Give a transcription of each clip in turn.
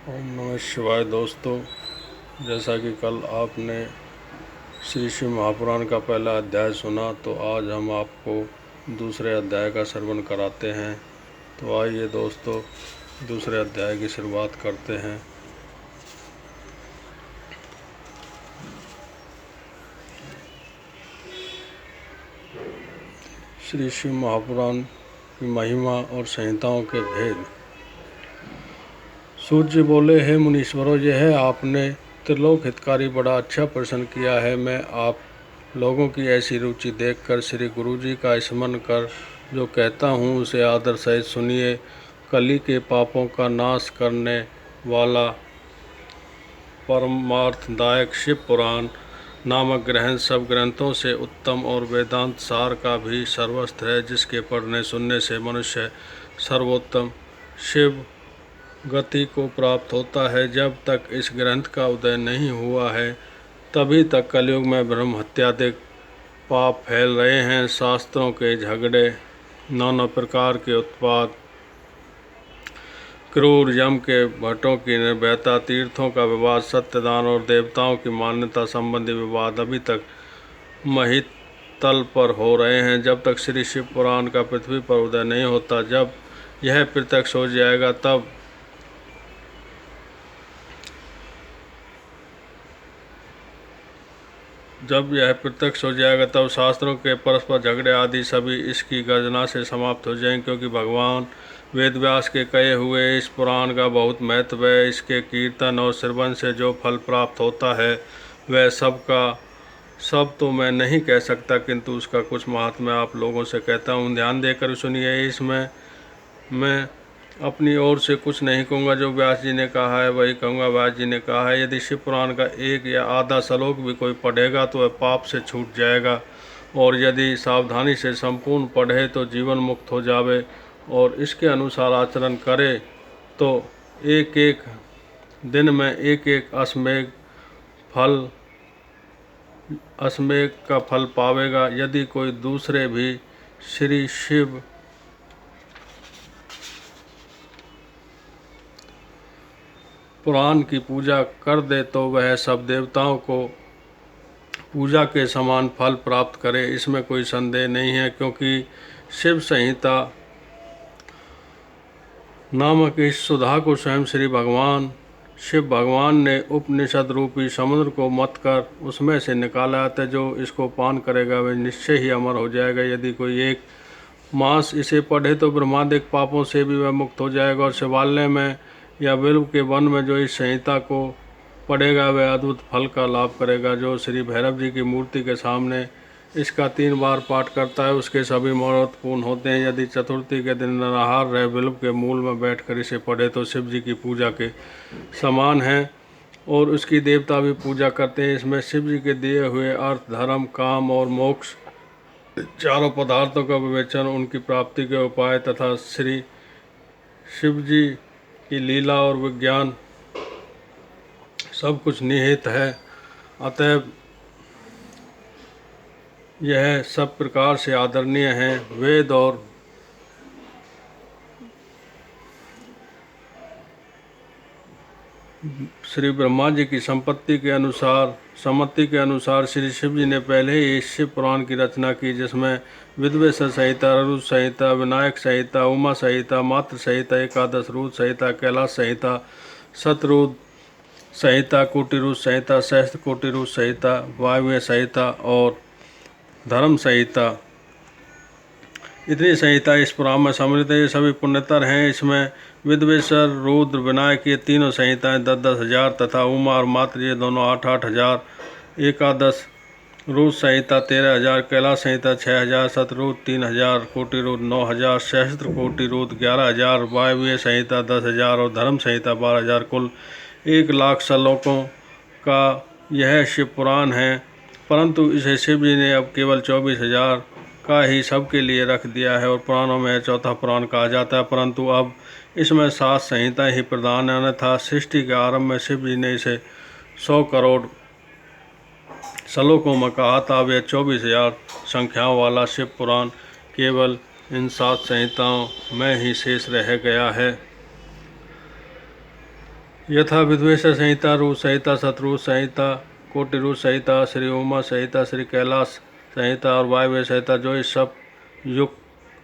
ओम नमः शिवाय। दोस्तों, जैसा कि कल आपने श्री शिव महापुराण का पहला अध्याय सुना, तो आज हम आपको दूसरे अध्याय का श्रवण कराते हैं। तो आइए दोस्तों, दूसरे अध्याय की शुरुआत करते हैं। श्री शिव महापुराण की महिमा और संहिताओं के भेद। सूत जी बोले, हे मुनीश्वरों, यह आपने त्रिलोक हितकारी बड़ा अच्छा प्रश्न किया है। मैं आप लोगों की ऐसी रुचि देखकर श्री गुरु जी का स्मरण कर जो कहता हूँ उसे आदर सहित सुनिए। कली के पापों का नाश करने वाला परमार्थदायक शिव पुराण नामक ग्रंथ सब ग्रंथों से उत्तम और वेदांत सार का भी सर्वस्थ है, जिसके पढ़ने सुनने से मनुष्य सर्वोत्तम शिव गति को प्राप्त होता है। जब तक इस ग्रंथ का उदय नहीं हुआ है, तभी तक कलयुग में ब्रह्म हत्यादिक पाप फैल रहे हैं। शास्त्रों के झगड़े, नाना प्रकार के उत्पाद, क्रूर यम के भट्टों की निर्भयता, तीर्थों का विवाद, सत्यदान और देवताओं की मान्यता संबंधी विवाद अभी तक महितल पर हो रहे हैं। जब तक श्री शिव पुराण का पृथ्वी पर उदय नहीं होता, जब यह प्रत्यक्ष हो जाएगा तब शास्त्रों के परस्पर झगड़े आदि सभी इसकी गर्जना से समाप्त हो जाएंगे, क्योंकि भगवान वेदव्यास के कहे हुए इस पुराण का बहुत महत्व है। इसके कीर्तन और श्रवण से जो फल प्राप्त होता है वह सब तो मैं नहीं कह सकता, किंतु उसका कुछ महात्म्य आप लोगों से कहता हूँ। ध्यान देकर सुनिए। इसमें मैं अपनी ओर से कुछ नहीं कहूँगा, जो व्यास जी ने कहा है वही कहूँगा। व्यास जी ने कहा है, यदि शिव पुराण का एक या आधा श्लोक भी कोई पढ़ेगा तो वह पाप से छूट जाएगा, और यदि सावधानी से संपूर्ण पढ़े तो जीवन मुक्त हो जावे, और इसके अनुसार आचरण करे तो एक एक दिन में एक एक अश्वमेघ का फल पावेगा। यदि कोई दूसरे भी श्री शिव पुराण की पूजा कर दे तो वह सब देवताओं को पूजा के समान फल प्राप्त करे, इसमें कोई संदेह नहीं है। क्योंकि शिव संहिता नामक इस सुधा को स्वयं श्री भगवान शिव भगवान ने उपनिषद रूपी समुद्र को मत कर उसमें से निकाला है। जो इसको पान करेगा वह निश्चय ही अमर हो जाएगा। यदि कोई एक मास इसे पढ़े तो ब्रह्मादिक पापों से भी वह मुक्त हो जाएगा, और शिवालय में या बिल्व के वन में जो इस संहिता को पढ़ेगा वह अद्भुत फल का लाभ करेगा। जो श्री भैरव जी की मूर्ति के सामने इसका 3 बार पाठ करता है उसके सभी मनोरथ पूर्ण होते हैं। यदि चतुर्थी के दिन निराहार रह बिल्व के मूल में बैठकर इसे पढ़े तो शिव जी की पूजा के समान है, और उसकी देवता भी पूजा करते हैं। इसमें शिव जी के दिए हुए अर्थ, धर्म, काम और मोक्ष चारों पदार्थों का विवेचन, उनकी प्राप्ति के उपाय तथा श्री शिव जी की लीला और विज्ञान सब कुछ निहित है। अतएव यह सब प्रकार से आदरणीय है। वेद और श्री ब्रह्मा जी की सम्मति के अनुसार श्री शिव जी ने पहले ही इस शिव पुराण की रचना की, जिसमें विद्वेश्वर संहिता, रुद्र संहिता, विनायक संहिता, उमा संहिता, मातृ संहिता, एकादश रुद्र संहिता, कैलाश संहिता, शतरुद्र संहिता, कोटिरुद्र संहिता, सहस्त्र कोटिरुद्र संहिता, वायव्य संहिता और धर्म संहिता, इतनी संहिता इस पुराण में सम्मिलित है। ये सभी पुण्यतर हैं। इसमें विद्वेश्वर, रुद्र, विनायक ये तीनों संहिताएं 10-10 हजार तथा उमा और मातृ ये दोनों 8-8 हजार, एकादश रुद्र संहिता 13 हजार, कैलाश संहिता 6 हजार, शतरुद्र 3 हजार, कोटिरुद्र 9 हजार, सहस्त्र कोटिरुद्र 11 हजार, वायव्य संहिता 10 हजार और धर्म संहिता 12 हजार, कुल 1 लाख श्लोकों का यह शिव पुराण है। परंतु इसे शिव जी ने अब केवल 24,000 का ही सबके लिए रख दिया है, और पुराणों में चौथा पुराण कहा जाता है। परंतु अब इसमें 7 संहिताएं ही प्रधान है। अन्यथा सृष्टि के आरंभ में शिव जी ने इसे 100 करोड़ श्लोकों में कहा था। अब यह 24,000 संख्याओं वाला शिव पुराण केवल इन 7 संहिताओं में ही शेष रह गया है। यथा विद्वेष संहिता, रूप संहिता, शत्रुरूप संहिता, कोटिरूप संहिता, श्री उमा संहिता, श्री कैलाश संहिता और वायव्य संहिता, जो इस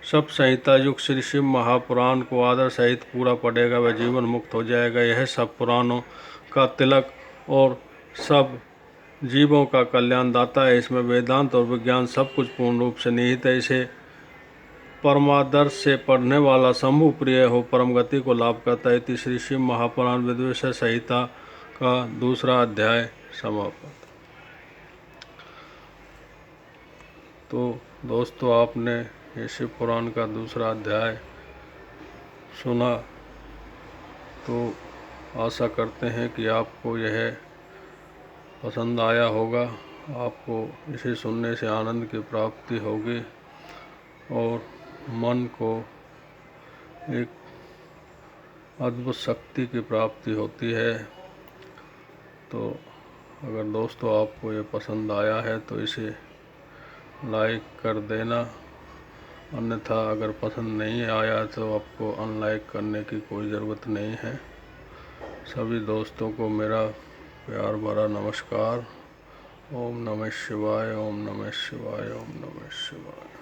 सब संहिता युक्त श्री शिव महापुराण को आदर सहित पूरा पढ़ेगा वह जीवन मुक्त हो जाएगा। यह सब पुराणों का तिलक और सब जीवों का कल्याण दाता है। इसमें वेदांत और विज्ञान सब कुछ पूर्ण रूप से निहित है। इसे परमादर्श से पढ़ने वाला शंभु प्रिय हो परम गति को लाभ करता है। इति श्री शिव महापुराण विद्वेष संहिता का दूसरा अध्याय समाप्त। तो दोस्तों, आपने ये शिव पुराण का दूसरा अध्याय सुना, तो आशा करते हैं कि आपको यह पसंद आया होगा। आपको इसे सुनने से आनंद की प्राप्ति होगी और मन को एक अद्भुत शक्ति की प्राप्ति होती है। तो अगर दोस्तों आपको ये पसंद आया है तो इसे लाइक कर देना, अन्यथा अगर पसंद नहीं आया तो आपको अनलाइक करने की कोई ज़रूरत नहीं है। सभी दोस्तों को मेरा प्यार भरा नमस्कार। ओम नमः शिवाय, ओम नमः शिवाय, ओम नमः शिवाय।